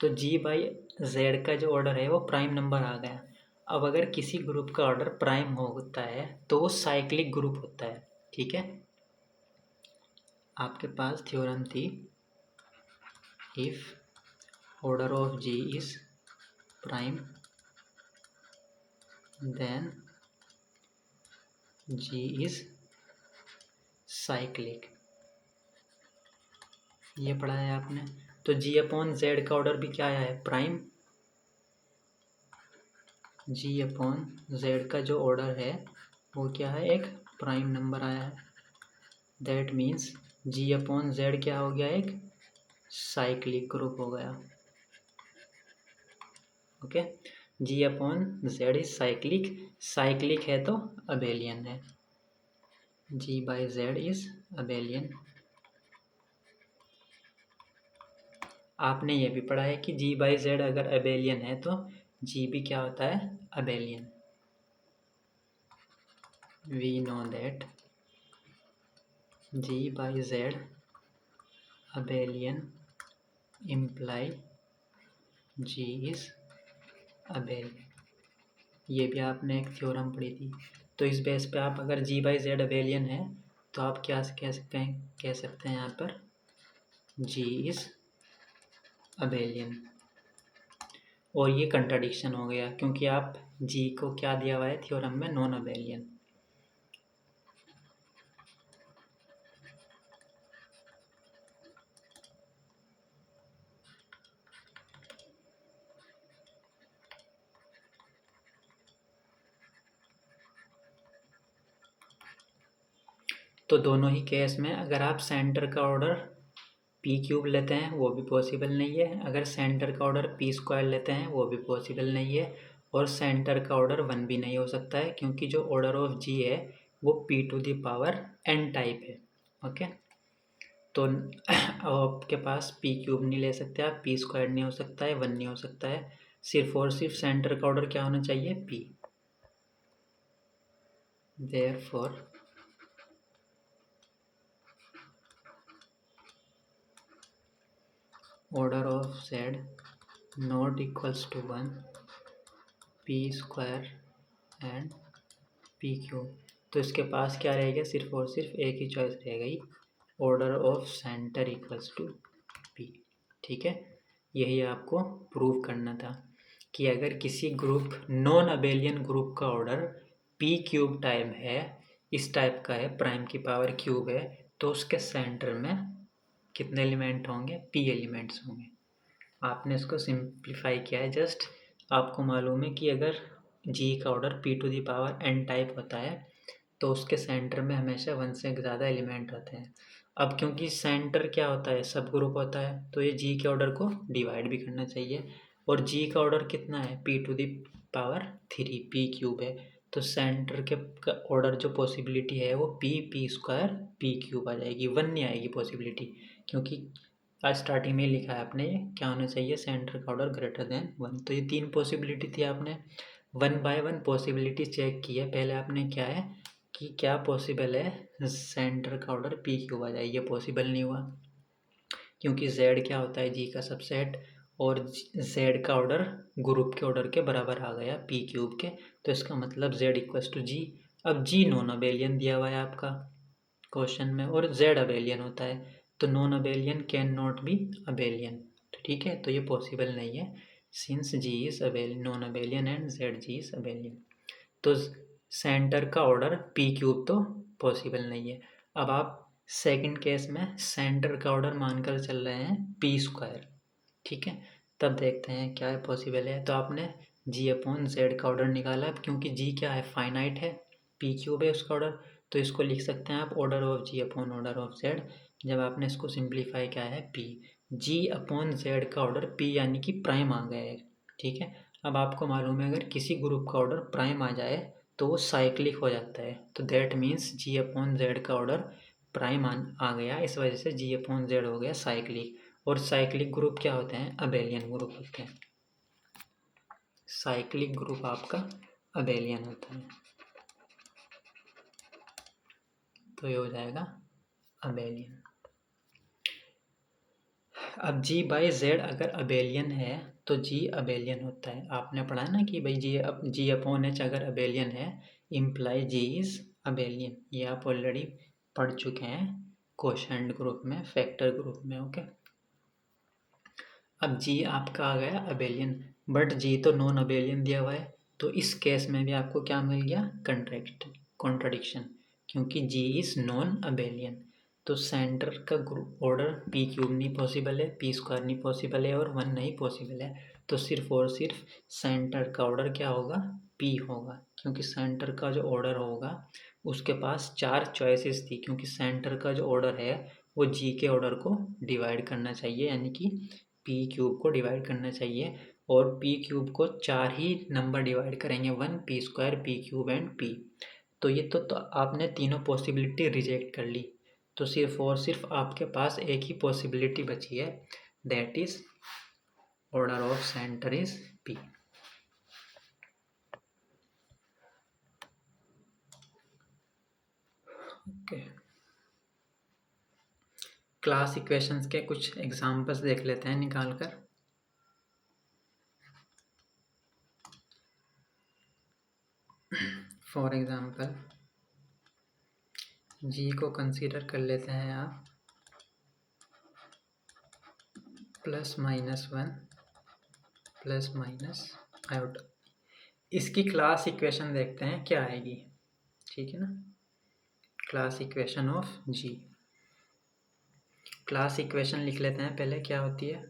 तो g बाई z का जो ऑर्डर है वो प्राइम नंबर आ गया। अब अगर किसी ग्रुप का ऑर्डर प्राइम होता है तो वो साइक्लिक ग्रुप होता है। ठीक है, आपके पास थ्योरम थी, if order of g is prime then g is cyclic, ये पढ़ा है आपने। तो g अपॉन z का ऑर्डर भी क्या आया है, प्राइम। g अपॉन z का जो ऑर्डर है वो क्या है, एक प्राइम नंबर आया है, that means g upon z क्या हो गया, एक साइक्लिक ग्रुप हो गया। Okay, g upon z is cyclic, cyclic है तो अबेलियन है, g by z is abelian. आपने ये भी पढ़ा है कि g बाई z अगर अबेलियन है तो g भी क्या होता है, abelian. We know that g by z abelian imply g is abelian, ये भी आपने एक थ्योरम पढ़ी थी। तो इस बेस पे आप अगर g बाई z अबेलियन है तो आप क्या कह सकते हैं यहाँ पर, g इज अबेलियन। और ये कंट्राडिक्शन हो गया क्योंकि आप g को क्या दिया हुआ है थ्योरम में, नॉन अबेलियन। तो दोनों ही केस में अगर आप सेंटर का ऑर्डर p क्यूब लेते हैं वो भी पॉसिबल नहीं है, अगर सेंटर का ऑर्डर p स्क्वायर लेते हैं वो भी पॉसिबल नहीं है, और सेंटर का ऑर्डर 1 भी नहीं हो सकता है क्योंकि जो ऑर्डर ऑफ g है वो p to the power n type है। ओके, तो आपके पास p क्यूब नहीं ले सकते आप, p स्क्वायर नहीं हो सकता है, 1 नहीं हो सकता है, सिर्फ और सिर्फ सेंटर का ऑर्डर क्या होना चाहिए, p। therefore order of z not equals to 1 p square and P cube. तो इसके पास क्या रहेगा, सिर्फ और सिर्फ एक ही चॉइस रह गई, order of centre equals to p. ठीक है, यही आपको प्रूव करना था कि अगर किसी ग्रुप नॉन अबेलियन ग्रुप का ऑर्डर पी क्यूब टाइप है, इस टाइप का है, प्राइम की पावर क्यूब है, तो उसके सेंटर में कितने एलिमेंट होंगे, पी एलिमेंट्स होंगे। आपने इसको सिंप्लीफाई किया है जस्ट। आपको मालूम है कि अगर जी का order P to the power N type होता है तो उसके सेंटर में हमेशा 1 से ज़्यादा एलिमेंट होते हैं। अब क्योंकि सेंटर क्या होता है, सब ग्रुप होता है, तो ये जी के ऑर्डर को डिवाइड भी करना चाहिए। और जी का ऑर्डर कितना है, p to the power 3 p cube है, तो सेंटर के ऑर्डर जो पॉसिबिलिटी है वो पी स्क्वायर पी क्यूब आ जाएगी, 1 नहीं आएगी पॉसिबिलिटी, क्योंकि आज स्टार्टिंग में लिखा है आपने क्या होना चाहिए, सेंटर का ऑर्डर ग्रेटर देन 1। तो ये 3 पॉसिबिलिटी थी, आपने 1 बाय 1 पॉसिबिलिटी चेक की है। पहले आपने क्या है कि क्या पॉसिबल है सेंटर का ऑर्डर पी क्यूब आ जाए, ये पॉसिबल नहीं हुआ क्योंकि z क्या होता है, जी का सबसेट, और z का ऑर्डर ग्रुप के ऑर्डर के बराबर आ गया पी क्यूब के, तो इसका मतलब z इक्वल्स टू जी। अब जी नॉन अबेलियन दिया हुआ है आपका क्वेश्चन में और z अबेलियन होता है, तो non abelian can not be abelian. तो ठीक है, तो ये पॉसिबल नहीं है since g is non abelian and z g is abelian. तो सेंटर का ऑर्डर पी क्यूब तो पॉसिबल नहीं है। अब आप सेकंड केस में सेंटर का ऑर्डर मानकर चल रहे हैं पी स्क्वायर। ठीक है, तब देखते हैं क्या पॉसिबल है। तो आपने जी अपॉन जेड का ऑर्डर निकाला, क्योंकि जी क्या है, फाइनाइट है, पी क्यूब है उसका ऑर्डर, तो इसको लिख सकते हैं आप order of ji upon order of z. जब आपने इसको सिंप्लीफाई किया है पी, जी अपॉन जेड का ऑर्डर पी यानी कि प्राइम आ गया है। ठीक है, अब आपको मालूम है अगर किसी ग्रुप का ऑर्डर प्राइम आ जाए तो वो साइक्लिक हो जाता है, तो that means g upon z का ऑर्डर प्राइम आ गया, इस वजह से जी अपॉन जेड हो गया साइक्लिक। और साइक्लिक ग्रुप क्या होते हैं, अबेलियन ग्रुप होते हैं। साइक्लिक ग्रुप आपका अबेलियन होता है, तो ये हो जाएगा अबेलियन। अब जी बाई जेड अगर अबेलियन है तो जी अबेलियन होता है। आपने पढ़ा ना कि भाई जी अपॉन एच अगर अबेलियन है इम्प्लाई जी इज अबेलियन, ये आप ऑलरेडी पढ़ चुके हैं कोशेंट ग्रुप में, फैक्टर ग्रुप में। ओके, अब जी आपका आ गया अबेलियन, बट जी तो नॉन अबेलियन दिया हुआ है, तो इस केस में भी आपको क्या मिल गया, कॉन्ट्राडिक्शन, क्योंकि जी इज नॉन अबेलियन। तो सेंटर का ग्रुप ऑर्डर पी क्यूब नहीं पॉसिबल है, पी स्क्वायर नहीं पॉसिबल है, और 1 नहीं पॉसिबल है, तो सिर्फ और सिर्फ सेंटर का ऑर्डर क्या होगा, पी होगा, क्योंकि सेंटर का जो ऑर्डर होगा उसके पास 4 चॉइसेस थी, क्योंकि सेंटर का जो ऑर्डर है वो जी के ऑर्डर को डिवाइड करना चाहिए, यानी कि पी क्यूब को डिवाइड करना चाहिए, और पी क्यूब को 4 ही नंबर डिवाइड करेंगे, 1 P square p cube and P. तो ये तो आपने तीनों पॉसिबिलिटी रिजेक्ट कर ली, तो सिर्फ और सिर्फ आपके पास एक ही पॉसिबिलिटी बची है, that is order of centre is P. Okay, class equations के कुछ एग्जांपल्स देख लेते हैं निकाल कर। फॉर एग्जांपल जी को कंसीडर कर लेते हैं आप +-1 +- आयोटा। इसकी क्लास इक्वेशन देखते हैं क्या आएगी। ठीक है ना, class equation of g, class equation लिख लेते हैं पहले, क्या होती है,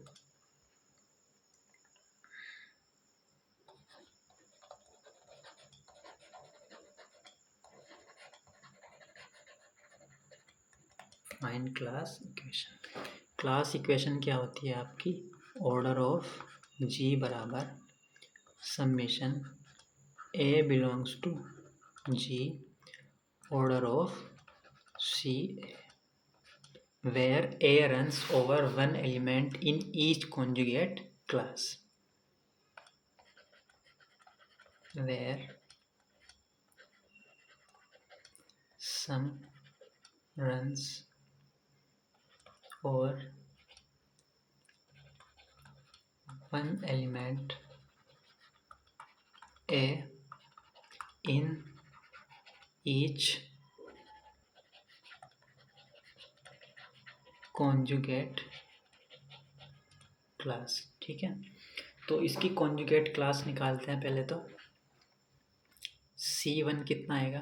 find class equation. Class equation क्या होती है आपकी, ऑर्डर ऑफ जी बराबर summation A belongs to g order of c where A runs over one element in each conjugate class, where sum runs और one element A in each conjugate class. ठीक है, तो इसकी कॉन्जुगेट क्लास निकालते हैं। पहले तो C1 कितना आएगा,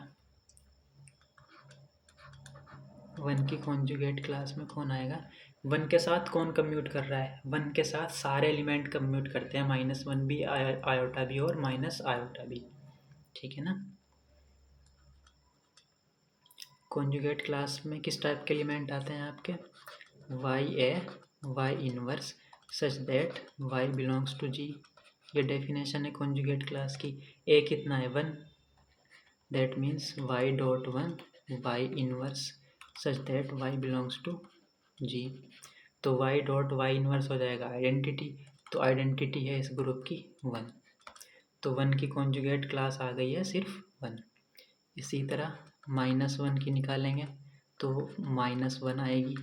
1 की कॉन्जुगेट क्लास में कौन आएगा, 1 के साथ कौन कम्यूट कर रहा है, 1 के साथ सारे एलिमेंट कम्यूट करते हैं, -1 भी, आयोटा भी और माइनस आयोटा भी। ठीक है ना। कॉन्जुगेट क्लास में किस टाइप के एलिमेंट आते हैं आपके, YA Y inverse such that Y belongs to G। ये डेफिनेशन है कॉन्जुगेट क्लास की। A कितना है, 1, that means Y dot 1 Y inverse such that Y belongs to G। तो Y डॉट Y इनवर्स हो जाएगा आइडेंटिटी, तो आइडेंटिटी है इस ग्रुप की 1, तो 1 की कॉन्जुगेट क्लास आ गई है सिर्फ 1। इसी तरह -1 की निकालेंगे तो -1 आएगी।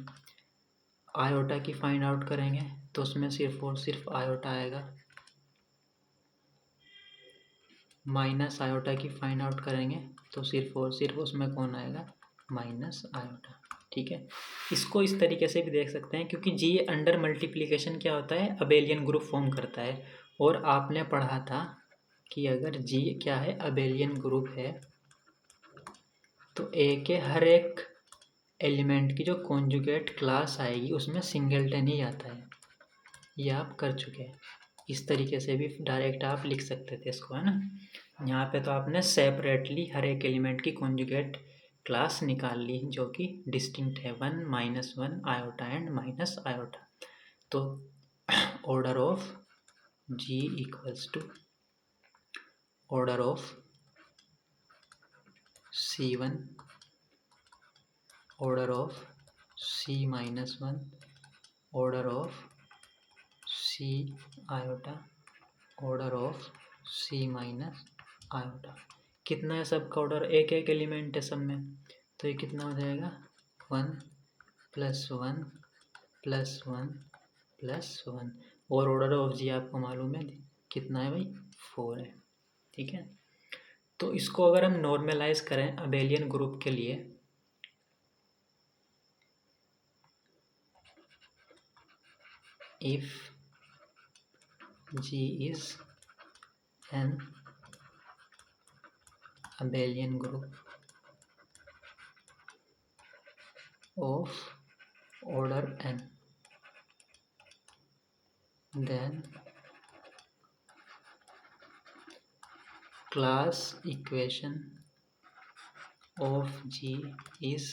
आयोटा की फाइंड आउट करेंगे तो उसमें सिर्फ और सिर्फ आयोटा आएगा। माइनस आयोटा की फाइंड आउट करेंगे तो सिर्फ और सिर्फ उसमें कौन आएगा, माइनस आयोटा। ठीक है, इसको इस तरीके से भी देख सकते हैं, क्योंकि जी अंडर मल्टीप्लिकेशन क्या होता है, अबेलियन ग्रुप फॉर्म करता है। और आपने पढ़ा था कि अगर जी क्या है, अबेलियन ग्रुप है, तो ए के हर एक एलिमेंट की जो कॉन्जुगेट क्लास आएगी उसमें सिंगलटन ही आता है। ये आप कर चुके हैं। इस तरीके से भी डायरेक्ट आप लिख सकते थे इसको, है ना। यहाँ पे तो आपने सेपरेटली हर एक एलिमेंट की कॉन्जुगेट क्लास निकाल ली जो कि डिस्टिंक्ट है, 1 -1 आयोटा एंड माइनस आयोटा। तो order of G equals to order of C1, order of C-1, order of C iota, order of C minus iota. कितना है सबका ऑर्डर, एक एक एलिमेंट है सब में, तो ये कितना हो जाएगा, 1 + 1 + 1 + 1। और ऑर्डर ऑफ जी आपको मालूम है कितना है भाई, 4 है। ठीक है, तो इसको अगर हम नॉर्मलाइज करें अबेलियन ग्रुप के लिए, if G is an abelian group of order n, then class equation of G is,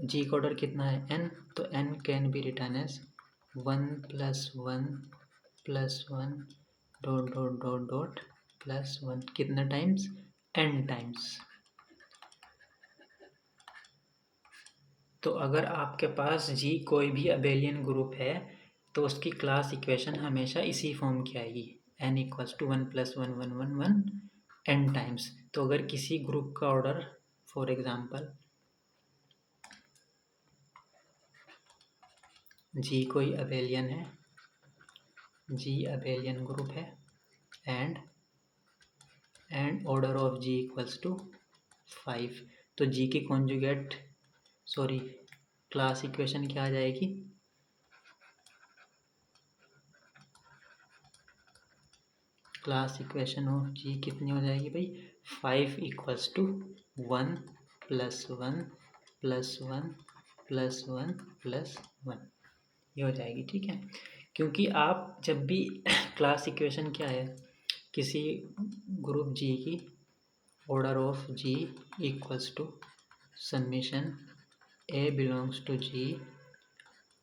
G का ऑर्डर कितना है, n, तो n can be written as 1 + 1 + 1 dot dot dot dot +1। कितना टाइम्स, n टाइम्स। तो अगर आपके पास G कोई भी अबेलियन ग्रुप है तो उसकी क्लास इक्वेशन हमेशा इसी फॉर्म की आएगी, n = 1 + 1 1 1 1 n टाइम्स। तो अगर किसी ग्रुप का ऑर्डर, फॉर एग्जांपल G कोई अबेलियन है, G अबेलियन ग्रुप है, एंड ऑर्डर ऑफ G = 5, तो G की कॉन्जुगेट क्लास इक्वेशन क्या आ जाएगी, क्लास इक्वेशन ऑफ G कितनी हो जाएगी भाई, 5 = 1 + 1 + 1 + 1 + 1, ये हो जाएगी। ठीक है, क्योंकि आप जब भी क्लास इक्वेशन क्या है किसी ग्रुप G की, order of G = summation A belongs to G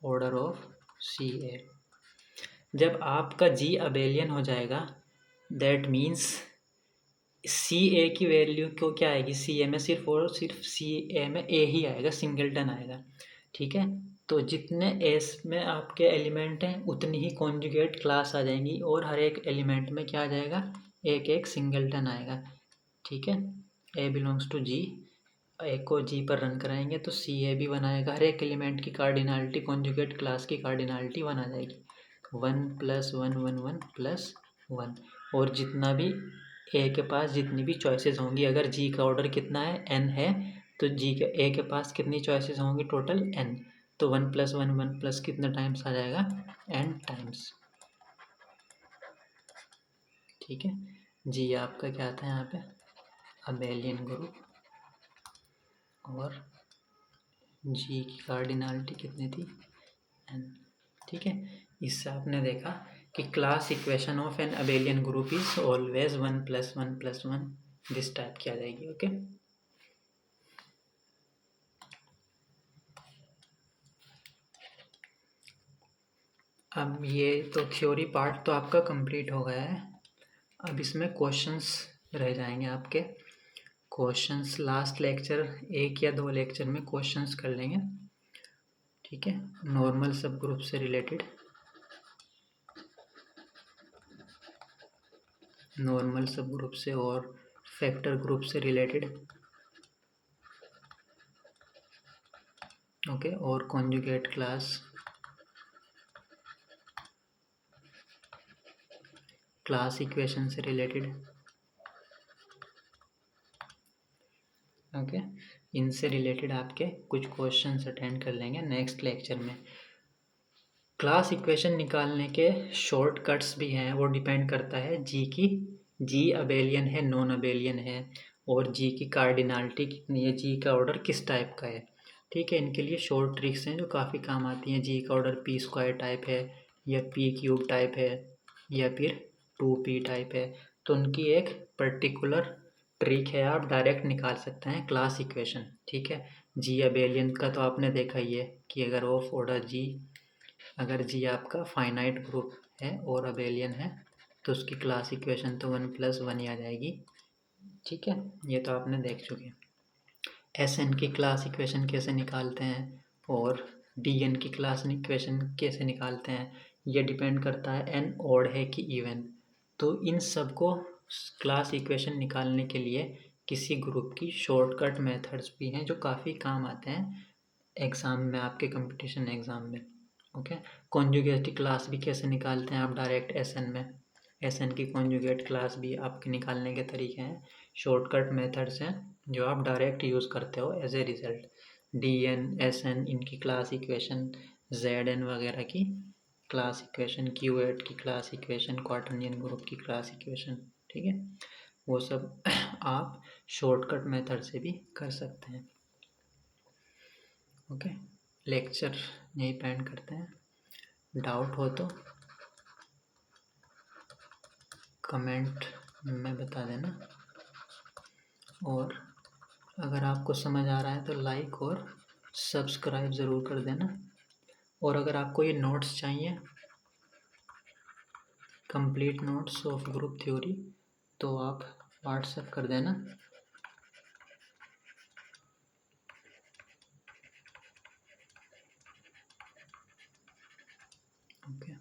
order of CA। जब आपका G अबेलियन हो जाएगा, दैट मीन्स CA की वैल्यू क्यों क्या आएगी, CA में सिर्फ और सिर्फ CA में A ही आएगा, सिंगलटन आएगा। ठीक है, तो जितने S में आपके एलिमेंट हैं उतनी ही कॉन्जुगेट क्लास आ जाएंगी, और हर एक एलिमेंट में क्या आ जाएगा, एक एक सिंगलटन आएगा। ठीक है, A बिलोंग्स टू G ए को जी पर रन कराएंगे तो सी ए भी बनाएगा। हर एक एलिमेंट की कार्डिनलिटी कॉन्जुगेट क्लास की कार्डिनलिटी 1 आ जाएगी। 1 + 1 1 1 + 1। और जितना भी ए के पास जितनी भी चॉइसेस होंगी, अगर जी का ऑर्डर कितना है n है, तो जी के ए के पास कितनी चॉइसेस होंगी टोटल n। तो 1 + 1 1 + कितने टाइम्स आ जाएगा n टाइम्स। ठीक है जी, आपका क्या था यहाँ पे अबेलियन ग्रुप, और जी की कार्डिनलिटी कितनी थी n। ठीक है, इससे आपने देखा कि class equation of an abelian group is always 1 + 1 + 1 this type की आ जाएगी। ओके, अब ये तो थ्योरी पार्ट तो आपका कंप्लीट हो गया है। अब इसमें क्वेश्चंस रह जाएंगे आपके। क्वेश्चंस लास्ट लेक्चर 1 या 2 लेक्चर में क्वेश्चंस कर लेंगे। ठीक है, नॉर्मल सब ग्रुप से रिलेटेड, नॉर्मल सब ग्रुप से और फैक्टर ग्रुप से रिलेटेड। ओके, और कॉन्जुगेट क्लास इक्वेशन से रिलेटेड। ओके, इनसे रिलेटेड आपके कुछ क्वेश्चंस अटेंड कर लेंगे नेक्स्ट लेक्चर में। क्लास इक्वेशन निकालने के शॉर्टकट्स भी हैं, वो डिपेंड करता है जी अबेलियन है नॉन अबेलियन है, और जी की कार्डिनलिटी कितनी है, जी का ऑर्डर किस टाइप का है। ठीक है, इनके लिए शॉर्ट ट्रिक्स हैं जो काफ़ी काम आती हैं। जी का ऑर्डर p² टाइप है या p³ टाइप है या फिर 2p टाइप है, तो उनकी एक पर्टिकुलर ट्रिक है, आप डायरेक्ट निकाल सकते हैं क्लास इक्वेशन। ठीक है, जी अबेलियन का तो आपने देखा ही है कि अगर ऑफ ऑर्डर जी, अगर जी आपका फाइनाइट ग्रुप है और अबेलियन है तो उसकी क्लास इक्वेशन तो 1 + 1 ही आ जाएगी। ठीक है, ये तो आपने देख चुके हैं। एस एन की क्लास इक्वेशन कैसे निकालते हैं और डी एन की क्लास इक्वेशन कैसे निकालते हैं, ये डिपेंड करता है एन ऑड है कि इवन। तो इन सब को क्लास इक्वेशन निकालने के लिए किसी ग्रुप की शॉर्टकट मेथड्स भी हैं जो काफ़ी काम आते हैं एग्ज़ाम में, आपके कंपटीशन एग्ज़ाम में। ओके, कॉन्जुगेट क्लास भी कैसे निकालते हैं आप डायरेक्ट एसएन में, एसएन की कॉन्जुगेट क्लास भी आपके निकालने के तरीके हैं, शॉर्टकट मेथड्स हैं जो आप डायरेक्ट यूज़ करते हो as a result. D n s n इनकी क्लास इक्वेशन, जेड एन वगैरह की क्लास इक्वेशन, क्यू एट की क्लास इक्वेशन, क्वाटर्नियन ग्रुप की क्लास इक्वेशन। ठीक है, वो सब आप शॉर्टकट मेथड से भी कर सकते हैं। ओके, लेक्चर यहीं पे एंड करते हैं। डाउट हो तो कमेंट में बता देना, और अगर आपको समझ आ रहा है तो लाइक और सब्सक्राइब ज़रूर कर देना। और अगर आपको ये नोट्स चाहिए, complete notes of group theory, तो आप व्हाट्सएप कर देना। ओके।